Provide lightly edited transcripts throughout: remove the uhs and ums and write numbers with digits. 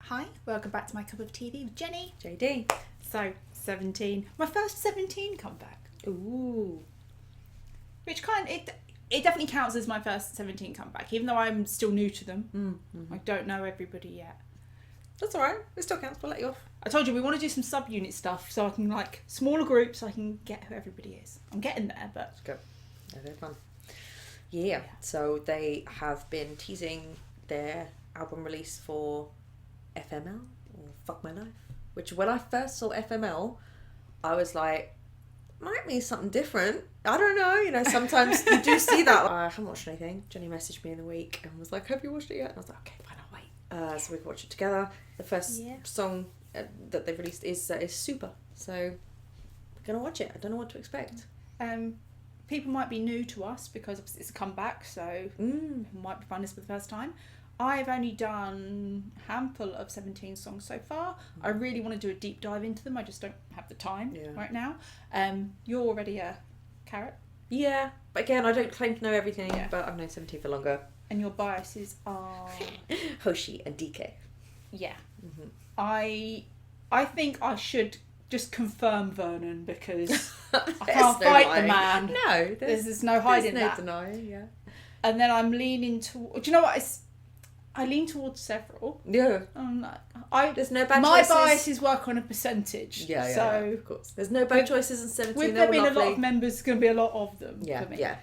Hi, welcome back to my cup of TV with Jenny. JD. So, 17. My first 17 comeback. Ooh. Which it definitely counts as my first 17 comeback, even though I'm still new to them. Mm-hmm. I don't know everybody yet. That's alright. It still counts. We'll let you off. I told you we want to do some sub-unit stuff so I can, smaller groups so I can get who everybody is. I'm getting there, but... Let's go. Yeah, they're fun. Yeah. So they have been teasing their album release for FML, or Fuck My Life. Which, when I first saw FML, I was like, might mean something different. I don't know. Sometimes you do see that. I haven't watched anything. Jenny messaged me in the week and was like, have you watched it yet? And I was like, okay, fine, I'll wait. So we can watch it together. The first song that they've released is Super. So we're going to watch it. I don't know what to expect. People might be new to us because obviously it's a comeback, so it might be fun this for the first time. I've only done a handful of 17 songs so far. I really want to do a deep dive into them. I just don't have the time right now. You're already a carrot. Yeah, but again, I don't claim to know everything, but I've known 17 for longer. And your biases are... Hoshi and DK. Yeah. Mm-hmm. I think I should just confirm Vernon because I can't fight the man. No, there's no hiding that. There's no denying, yeah. And then I'm leaning to... Do you know what? I lean towards several. Yeah. There's no bad choices. My biases work on a percentage. Yeah, so of course. There's no bad choices in 17. With there being a lot of members, there's going to be a lot of them for me. Yeah.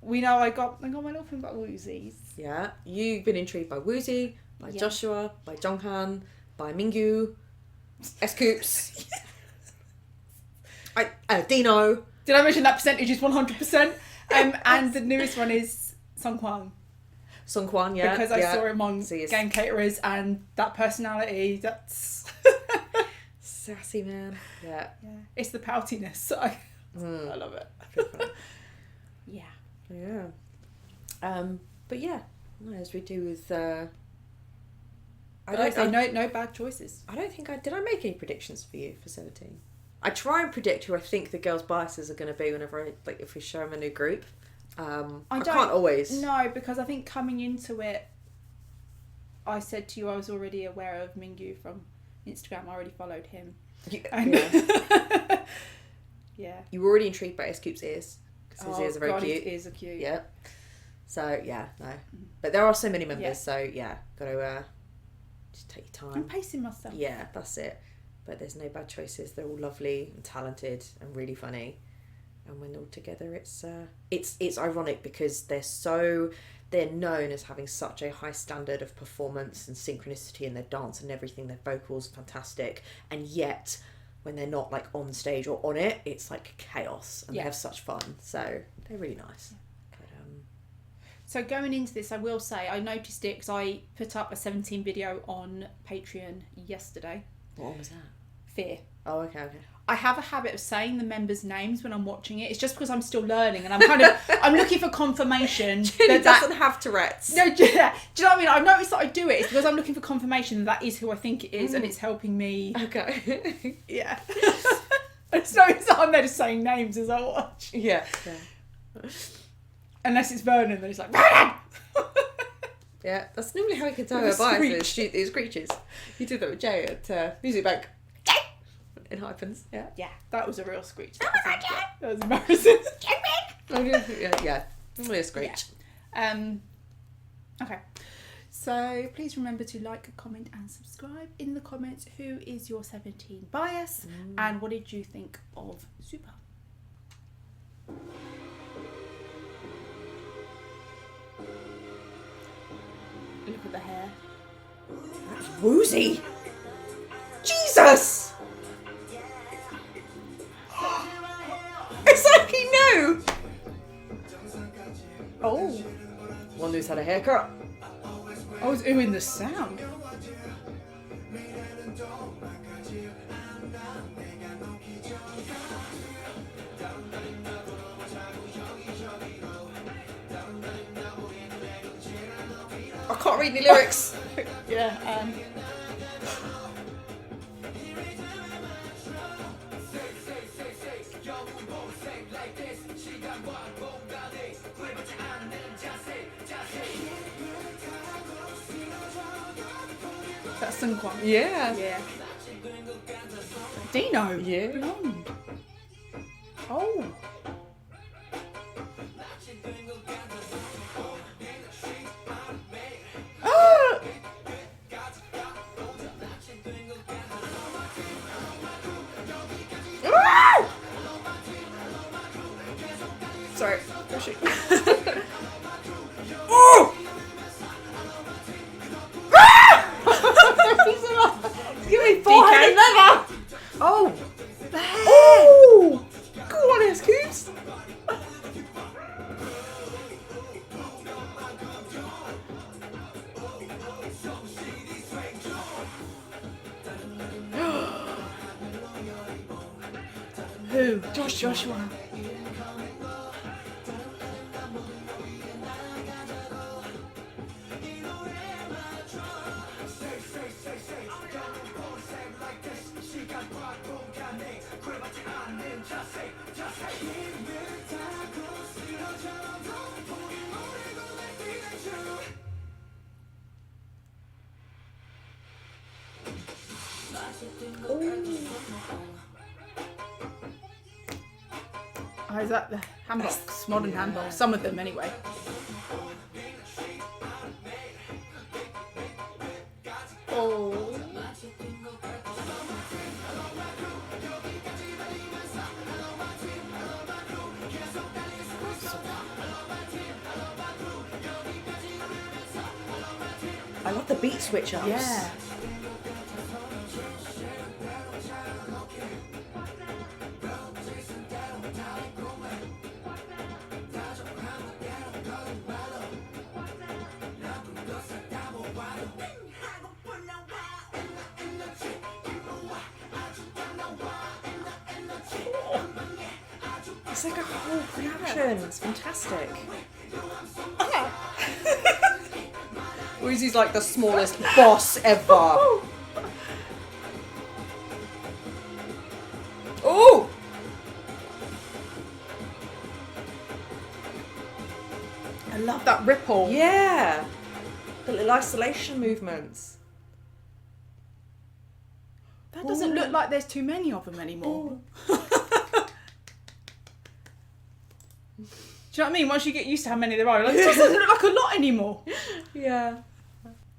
We know I got my little thing about Woozies. Yeah. You've been intrigued by Woozy, by Joshua, by Jonghan, by Mingyu, S-Coops. Dino. Did I mention that percentage is 100%? And the newest one is Sung Hwang. Sung Hwan, yeah. Because I saw him on Gang Caterers and that personality, that's... Sassy man. Yeah. It's the poutiness. I love it. Yeah. But yeah, as we do with... no bad choices. I don't think did I make any predictions for you for 17? I try and predict who I think the girls' biases are going to be whenever if we show them a new group. I can't always. No, because I think coming into it, I said to you I was already aware of Mingyu from Instagram. I already followed him. Yeah. You were already intrigued by S-Coop's ears. Because his ears are very cute. His ears are cute. Yeah. So, no. But there are so many members, so got to just take your time. I'm pacing myself. Yeah, that's it. But there's no bad choices. They're all lovely and talented and really funny. And when they're all together, it's ironic because they're known as having such a high standard of performance and synchronicity in their dance and everything. Their vocals fantastic, and yet when they're not on stage or on it, it's chaos, and they have such fun. So they're really nice. But, so going into this, I will say I noticed it because I put up a 17 video on Patreon yesterday. What was that? Fear. Oh, okay. I have a habit of saying the members' names when I'm watching it. It's just because I'm still learning and I'm looking for confirmation. Jenny doesn't have Tourette's. No, do you know what I mean? I've noticed that I do it. It's because I'm looking for confirmation that is who I think it is and it's helping me. Okay. Yeah. It's not I'm there just saying names as I watch. Yeah. Unless it's Vernon, then it's like, Vernon! Yeah, that's normally how you can tell her biases. Shoot these creatures. You did that with Jay at Music Bank. It happens, Yeah, that was a real screech. That was embarrassing. Yeah, only a screech. Yeah. Okay. So please remember to like, comment and subscribe. In the comments, who is your 17 bias and what did you think of Super? Look at the hair. That's woozy. Jesus! It's like he knew. Oh. One who's had a haircut. I was oohing the sound. I can't read any lyrics. Yeah, That Sun Quan. Yeah. Yeah. Dino. Yeah. Blonde. Oh. Ah! Ah! Sorry. Oh, shit. Oh! Give me forehead and leather! Oh! The hair! Oh! Go on, Scoops! Who? Joshua. Oh, is that the handbox? Modern handbox. Some of them, anyway. Oh. I love the beat switch ups. Yeah. It's like a whole production. It's fantastic. Woozy's like the smallest boss ever. Oh! I love that ripple. Yeah. The little isolation movements. That doesn't look like there's too many of them anymore. Do you know what I mean? Once you get used to how many there are, like, it doesn't look like a lot anymore. Yeah.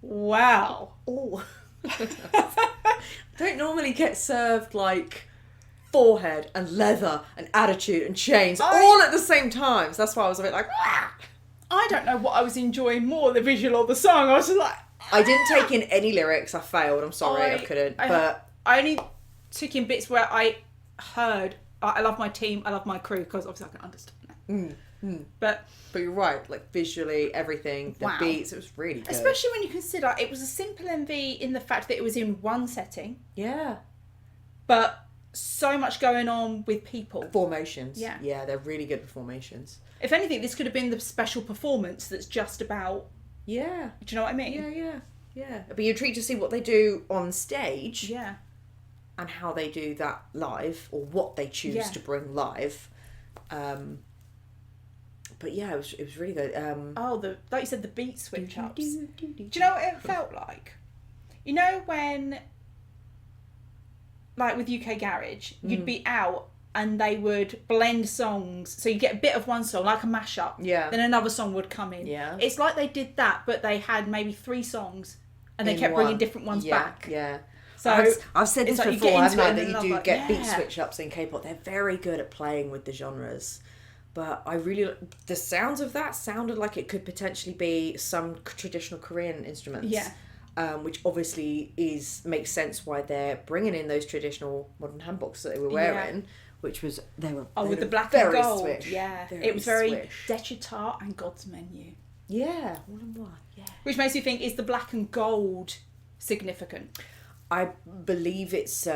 Wow. Oh. Don't normally get served like forehead and leather and attitude and chains all at the same time. So that's why I was a bit like, ah! I don't know what I was enjoying more, the visual or the song. I was just like... I didn't take in any lyrics. I failed. I'm sorry. I couldn't. But I only took in bits where I heard, I love my team, I love my crew, because obviously I can understand that. But you're right, like visually, everything, the beats, it was really good. Especially when you consider it was a simple MV in the fact that it was in one setting. Yeah. But so much going on with people. Formations. Yeah. Yeah, they're really good with formations. If anything, this could have been the special performance that's just about... Yeah. Do you know what I mean? Yeah. But you're intrigued to see what they do on stage. Yeah. And how they do that live, or what they choose to bring live. But yeah, it was really good. Like you said, the beat switch ups. Do you know what it felt like? You know when, like with UK Garage, you'd be out and they would blend songs, so you get a bit of one song, like a mashup. Yeah. Then another song would come in. Yeah. It's like they did that, but they had maybe 3 songs, and they kept bringing different ones back. Yeah. So I've said this like before, haven't I? That you do like, get beat switch ups in K-pop. They're very good at playing with the genres. But the sounds of that sounded like it could potentially be some traditional Korean instruments. Yeah. Which obviously makes sense why they're bringing in those traditional modern handbooks that they were wearing, which was they were with the black and gold. Swish. Yeah, very it was very swish. Dechitar and God's Menu. Yeah, one and one. Yeah. Which makes me think, is the black and gold significant? I believe it's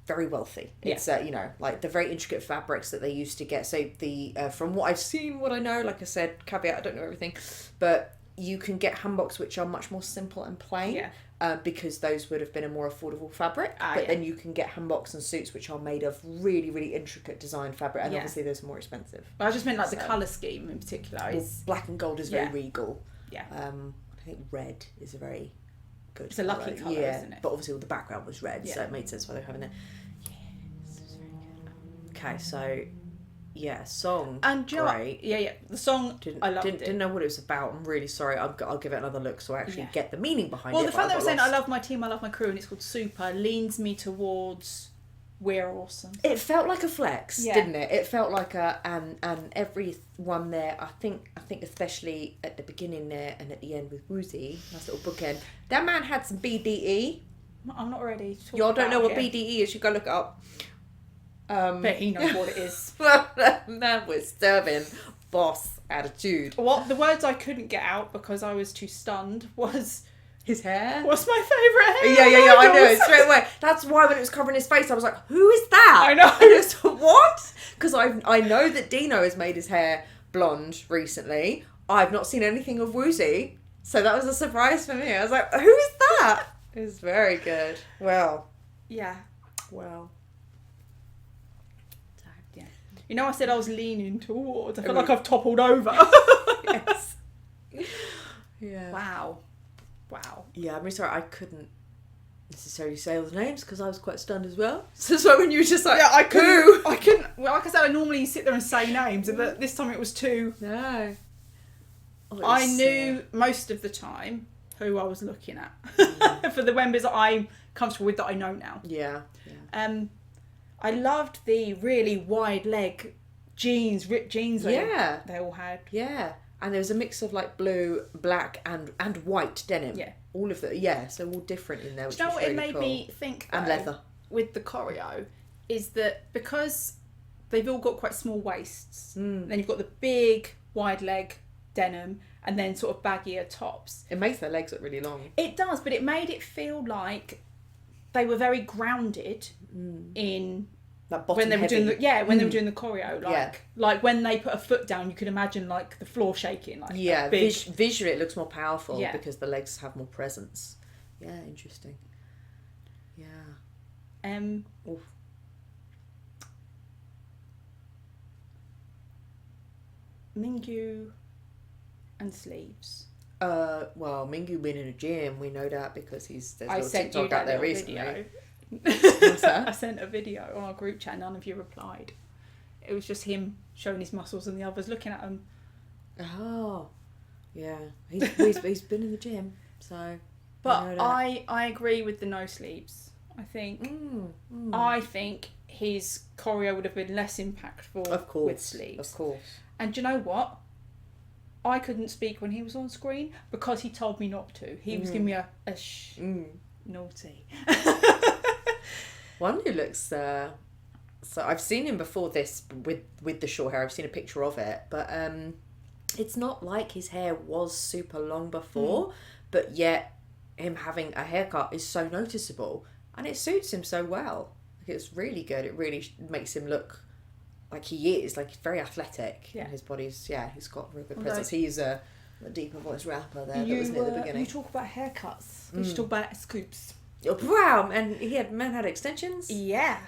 very wealthy. It's like the very intricate fabrics that they used to get. So the from what I've seen, what I know, like I said, caveat, I don't know everything, but you can get hanboks which are much more simple and plain, because those would have been a more affordable fabric. Then you can get hanboks and suits which are made of really, really intricate design fabric, and obviously those are more expensive. But I just meant the colour scheme in particular is black and gold is very regal. Yeah. I think red is a very good. It's a lucky colour, isn't it? But obviously all the background was red, so Yeah. it made sense why they were having it. Yes, it was very good. Okay, so yeah, song. And do you know what? great. Yeah. The song, I loved it. Didn't know what it was about. I'm really sorry. I'll give it another look so I actually get the meaning behind it. Well, the fact that I was saying lost. I love my team, I love my crew, and it's called Super, leans me towards we're awesome. It felt like a flex, Yeah. didn't it? It felt like and everyone there. I think especially at the beginning there and at the end with Woozy, nice little bookend. That man had some BDE. I'm not ready to talk Y'all don't know what him, BDE is. You go look it up. but he knows what it is. Man was serving boss attitude. What the words I couldn't get out because I was too stunned was His hair. what's my favourite hair? Yeah. I know it straight away. That's why when it was covering his face, I was like, "Who is that?" I know. And it's, what? Because I know that Dino has made his hair blonde recently. I've not seen anything of Woozy, so that was a surprise for me. I was like, "Who is that?" It was very good. Well. Yeah. Yeah. You know, I said I was leaning towards. I feel Oh, like I've toppled over. Yes. Yeah. Wow. Yeah, I'm really sorry. I couldn't necessarily say all the names because I was quite stunned as well. So when you were just like, Yeah, I who? couldn't. Well, like I said, I normally sit there and say names, but this time it was too. No. I knew most of the time who I was looking at for the members that I'm comfortable with that I know now. Yeah. I loved the really wide leg jeans, ripped jeans. Yeah. They all had. Yeah. And there was a mix of like blue, black, and white denim. Yeah. All of the so all different in there. Which Do you know was what really it made cool. me think? And though, leather. With the choreo, is that because they've all got quite small waists, then you've got the big wide leg denim, and then sort of baggier tops. It makes their legs look really long. It does, but it made it feel like they were very grounded in Like bottom when they were heavy. doing they were doing the choreo, like when they put a foot down, you could imagine like the floor shaking, like big. Visually it looks more powerful because the legs have more presence. Yeah, interesting. Yeah. Oof. Mingyu and sleeves. Well, Mingyu been in a gym. We know that because there's I little sent you TikTok out that there little recently. video. that? I sent a video on our group chat. None of you replied. It was just him showing his muscles and the others looking at him. Oh, yeah. He's been in the gym, so. But I agree with the no sleeves. I think I think his choreo would have been less impactful with sleeves. Of course. And do you know what? I couldn't speak when he was on screen because he told me not to. He was giving me a shh, naughty. One who looks. So I've seen him before this with the short hair. I've seen a picture of it, but it's not like his hair was super long before, but yet him having a haircut is so noticeable, and it suits him so well. Like, it's really good. It really makes him look like he is. Like, he's very athletic. Yeah. And his body's he's got real good presence. He's a deeper voice rapper there. You, that wasn't at the beginning. You talk about haircuts. We should talk about scoops. Wow, and man had extensions. Yeah,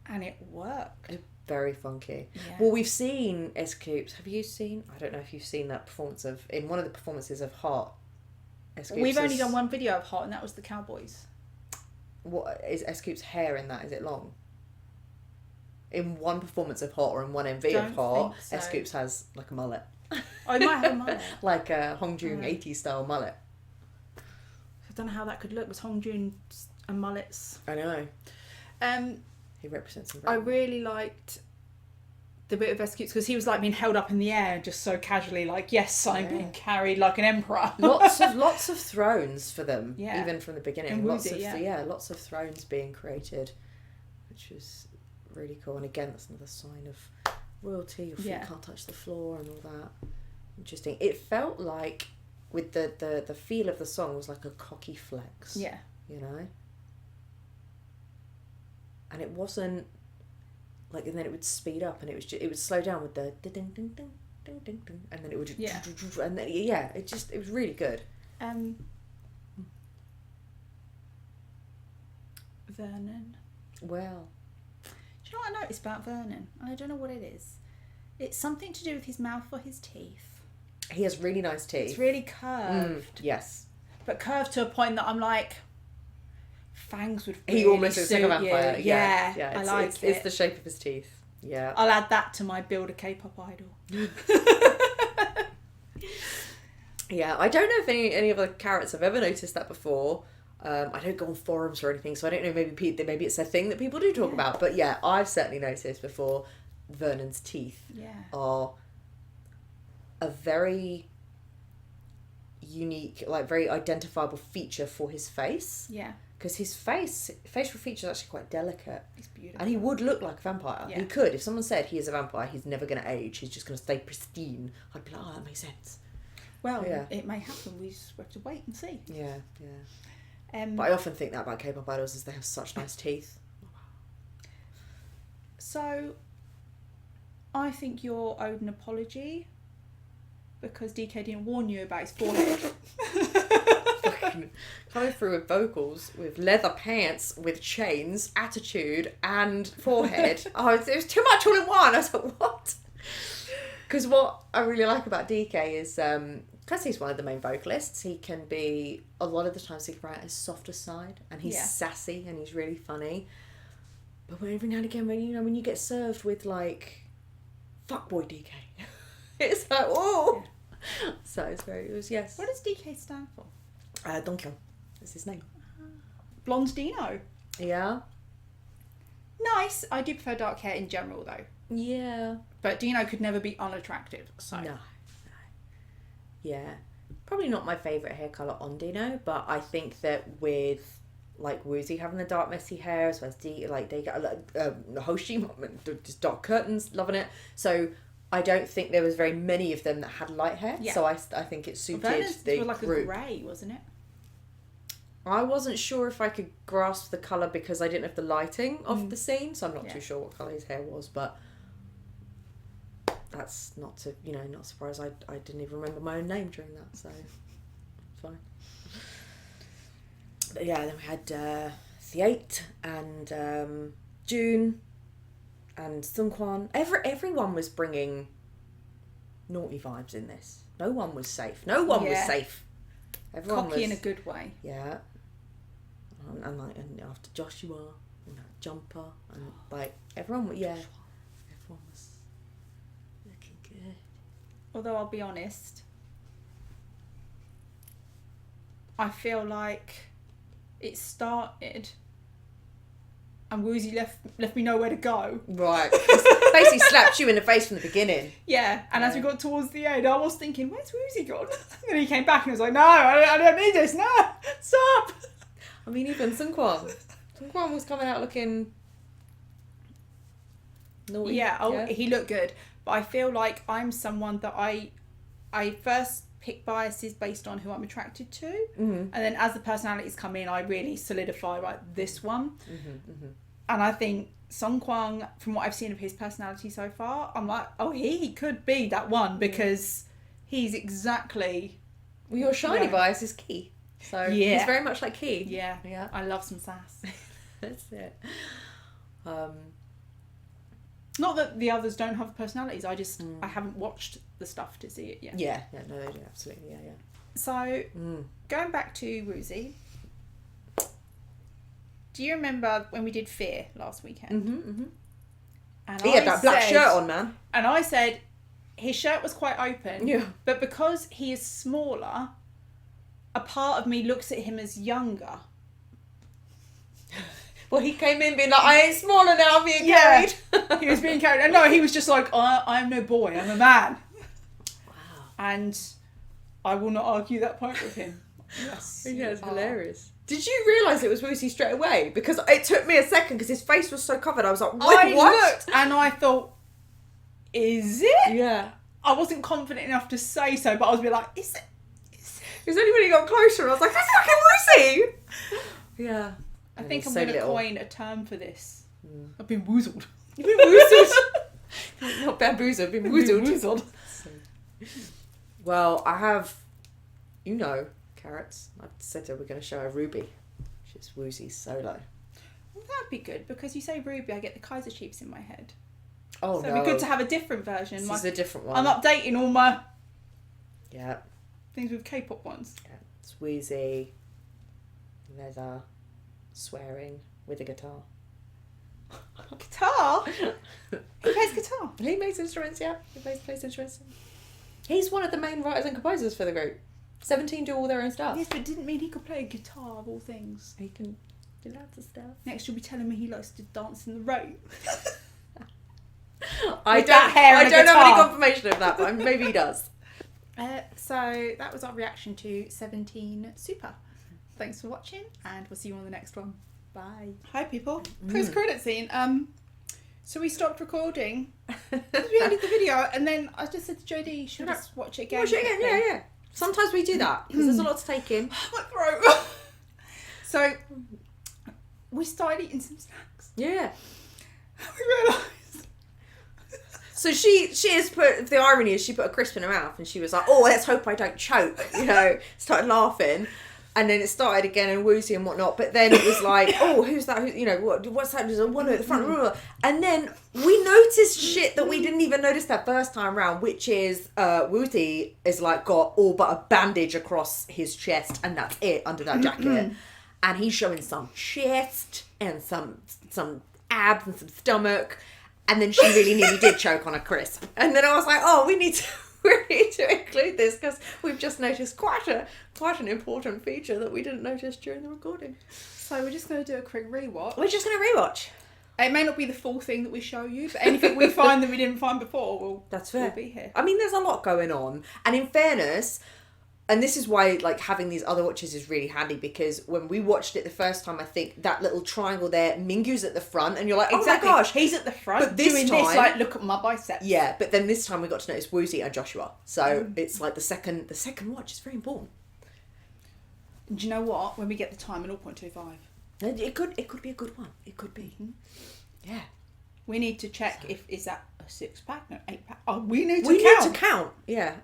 and it worked. Very funky. Yeah. Well, we've seen S-Coops. Have you seen? I don't know if you've seen that performance in one of the performances of Heart. S-Coops We've only done one video of Hot, and that was the Cowboys. What is S-Coop's hair in that? Is it long? In one performance of Hot or in one MV of Hot, think so. S-Coops has like a mullet. I might have a mullet. Like a Hong Joon 80s style mullet. I don't know how that could look. Was Hong Joon and mullets? I know. He represents him. I really liked the bit of S-Coops because he was like being held up in the air just so casually, like, yes, I'm being carried like an emperor. lots of thrones for them. Yeah. Even from the beginning. And Lots Woozy, of lots of thrones being created, which was really cool. And again, that's another sign of royalty. Your feet can't touch the floor and all that. Interesting. It felt like with the feel of the song was like a cocky flex. Yeah. You know? And it wasn't like, and then it would speed up and it would slow down with the ding ding ding ding ding ding, and then it would just and then it was really good. Vernon. Well, Do you know what I noticed about Vernon? I don't know what it is. It's something to do with his mouth or his teeth. he has really nice teeth. It's really curved. Yes. but curved to a point that I'm like, fangs would He really almost looks like a suit vampire. you. Yeah. I like it. It's the shape of his teeth. Yeah. I'll add that to my build a K-pop idol. Yeah, I don't know if any other carrots have ever noticed that before. I don't go on forums or anything, so I don't know. Maybe it's a thing that people do talk about. But yeah, I've certainly noticed before. Vernon's teeth are a very unique, like very identifiable feature for his face. Yeah. Because his facial feature is actually quite delicate. It's beautiful. And he would look like a vampire. Yeah. He could. If someone said he is a vampire, he's never going to age. He's just going to stay pristine. I'd be like, oh, that makes sense. Well, it may happen. We just have to wait and see. Yeah. But I often think that about K-pop idols is they have such nice teeth. So, I think you're owed an apology because DK didn't warn you about his forehead. Fucking coming through with vocals, with leather pants, with chains, attitude, and forehead. It was too much all in one. I was like, what? Because what I really like about DK is, because he's one of the main vocalists, he can be, a lot of the times he can write his softer side, and he's sassy, and he's really funny. But every now and again, when you get served with, like, fuckboy DK, it's like, oh! Yeah. So it was yes. What does DK stand for? Donkey. That's his name. Blonde Dino. Yeah. Nice. I do prefer dark hair in general, though. Yeah. But Dino could never be unattractive, so... No. Yeah. Probably not my favourite hair colour on Dino, but I think that with, like, Woozy having the dark messy hair, as well as they got Hoshi, just dark curtains, loving it. So I don't think there was very many of them that had light hair, so I think it suited the was like group. A grey, wasn't it? I wasn't sure if I could grasp the colour because I didn't have the lighting of the scene, so I'm not too sure what colour his hair was, but that's not surprised. I didn't even remember my own name during that, so it's fine. But yeah, then we had The8 and June and Sungkwan. Everyone was bringing naughty vibes in this. No one was safe. No one was safe. Everyone cocky was in a good way. Yeah. And after Joshua, Jumper, and like everyone was looking good. Although I'll be honest, I feel like it started and Woozy left me nowhere to go. Right. Basically slapped you in the face from the beginning. Yeah, and as we got towards the end, I was thinking, where's Woozy gone? And he came back and was like, no, I don't need this, no, stop. I mean, even Sungkwan was coming out looking naughty. Yeah, he looked good. But I feel like I'm someone that I first pick biases based on who I'm attracted to. Mm-hmm. And then as the personalities come in, I really solidify, right, this one. Mm-hmm, mm-hmm. And I think Sungkwan, from what I've seen of his personality so far, I'm like, oh, he could be that one because he's exactly... Well, your shiny bias is Key. So he's very much like Key. Yeah. I love some sass. That's it. Not that the others don't have personalities. I just I haven't watched the stuff to see it yet. Yeah, no, they do absolutely. Yeah. So going back to Woozy, do you remember when we did Fear last weekend? Mm-hmm, mm-hmm. And he had that black shirt on, man. And I said his shirt was quite open. Yeah. But because he is smaller, a part of me looks at him as younger. Well, he came in being like, I ain't smaller now, I'm being carried. He was being carried. And no, he was just like, I'm no boy, I'm a man. Wow. And I will not argue that point with him. Yes. Yeah, it's hilarious. Did you realise it was Woozy straight away? Because it took me a second because his face was so covered. I was like, what? I looked and I thought, is it? Yeah. I wasn't confident enough to say so, but I was like, is it? Because only when he got closer, I was like, that's fucking Woozy! Yeah. I think I'm going to coin a term for this. I've been woozled. You've been woozled. Not bamboozled, I've been woozled. Well, I have, carrots. I said that we're going to show a Ruby, which is Woozy's solo. Well, that'd be good, because you say Ruby, I get the Kaiser Chiefs in my head. Oh, so it'd be good to have a different version. This is a different one. I'm updating all my... Yeah. things with K-pop ones. Yeah. It's wheezy, leather, swearing with a guitar. Guitar? He plays guitar. He makes instruments, yeah. He plays instruments. He's one of the main writers and composers for the group. 17 do all their own stuff. Yes, but it didn't mean he could play a guitar of all things. He can do lots of stuff. Next you'll be telling me he likes to dance in the rain. I With that hair and a don't have any guitar. confirmation of that, but maybe he does. So that was our reaction to 17 Super. Thanks for watching, and we'll see you on the next one. Bye. Hi people. Post-credit scene. So we stopped recording because we ended the video, and then I just said to Jodie, should we just watch it again? Watch it again, yeah. Sometimes we do that because there's a lot to take in. My throat. So we started eating some snacks. Yeah. We realised. So she has put, the irony is she put a crisp in her mouth and she was like, oh, let's hope I don't choke, started laughing. And then it started again and woozy and whatnot. But then it was like, oh, who's that? What's that? There's one at the front. And then we noticed shit that we didn't even notice that first time round, which is Woozy is like got all but a bandage across his chest and that's it under that jacket. And he's showing some chest and some abs and some stomach. And then she really nearly did choke on a crisp. And then I was like, oh, we need to include this because we've just noticed quite an important feature that we didn't notice during the recording. So we're just going to do a quick rewatch. We're just going to rewatch. It may not be the full thing that we show you, but anything we find that we didn't find before, That's fair. We'll be here. I mean, there's a lot going on. And in fairness, and this is why having these other watches is really handy, because when we watched it the first time, I think that little triangle there, Mingyu's at the front, and you're like, Exactly. oh my gosh, he's at the front but this doing time, this, look at my biceps. Yeah, but then this time we got to notice Woozy and Joshua. So it's like the second watch is very important. Do you know what? When we get the time at 0.25. It could be a good one. It could be. Yeah. We need to check is that a 6-pack? No, 8-pack. Oh, we need to count. Yeah.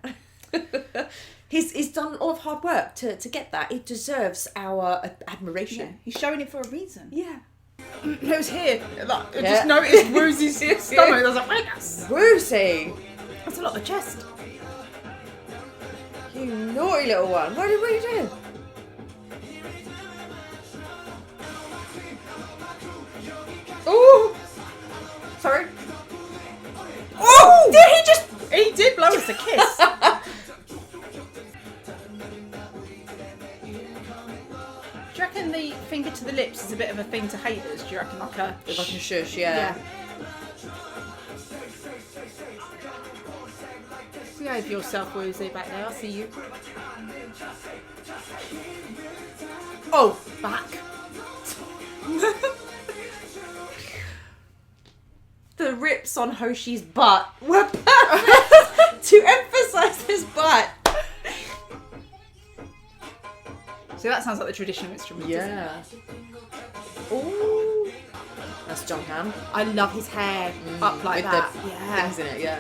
He's done a lot of hard work to get that. It deserves our admiration. Yeah, he's showing it for a reason. Yeah. It was here. I just noticed Woozy's stomach. I was like, wait, Woozy! that's a lot of chest. You naughty little one. What are you doing? Oh! Sorry. Oh! He did blow us a kiss. Do you reckon the finger to the lips is a bit of a thing to haters? Do you reckon like a shush, yeah. Behave yourself, Woozy, back there. I'll see you. Oh, back. The rips on Hoshi's butt were perfect to emphasise his butt. So that sounds like the traditional instrument, Yeah. Ooh. That's John Hamm. I love his hair up like with that. the Yeah. things in it, yeah.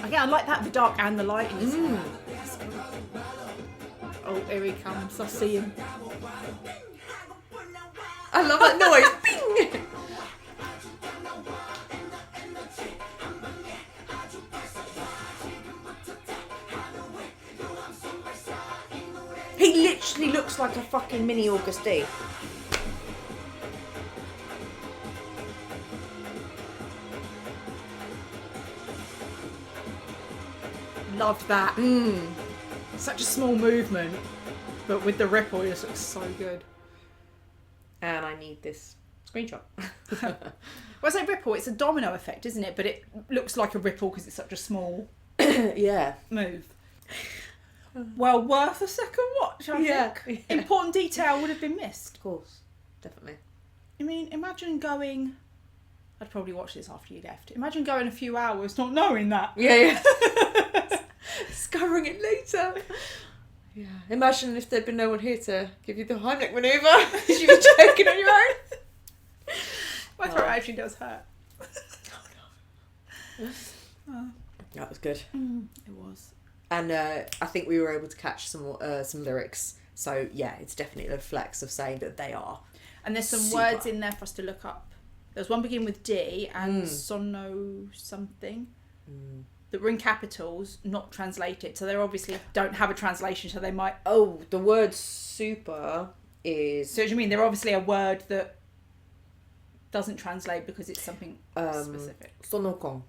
Again, I like that, the dark and the light in his hair. Mm. Oh, here he comes. I see him. I love that noise. Bing! He literally looks like a fucking mini August D. Loved that. Such a small movement, but with the ripple, it just looks so good. And I need this screenshot. Well, I say ripple, it's a domino effect, isn't it? But it looks like a ripple because it's such a small Yeah. move. Well, worth a second watch, I Yeah. think. Important detail would have been missed. Of course. Definitely. I mean, imagine going... I'd probably watch this after you left. Imagine going a few hours not knowing that. Yeah. Discovering it later. Yeah. Imagine if there'd been no one here to give you the Heimlich manoeuvre. You'd be choking on your own. My throat actually does hurt. That was good. It was. And I think we were able to catch some lyrics. So yeah, it's definitely a flex of saying that they are. And there's some super. words in there for us to look up. There's one beginning with D and sono something. that were in capitals not translated. So they obviously don't have a translation, so they might... Oh, the word super is... So do you mean they're obviously a word that doesn't translate because it's something specific? Sonokon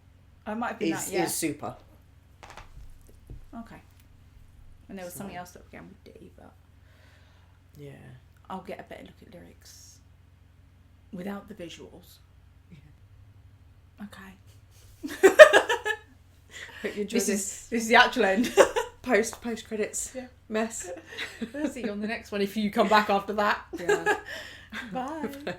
I might have been that, yeah. is super. Okay. And there was something else that began with D, but... Yeah. I'll get a better look at lyrics without the visuals. Yeah. Okay. Hope you enjoy This is the actual end. post credits mess. We'll see you on the next one if you come back after that. Yeah. Bye. Bye.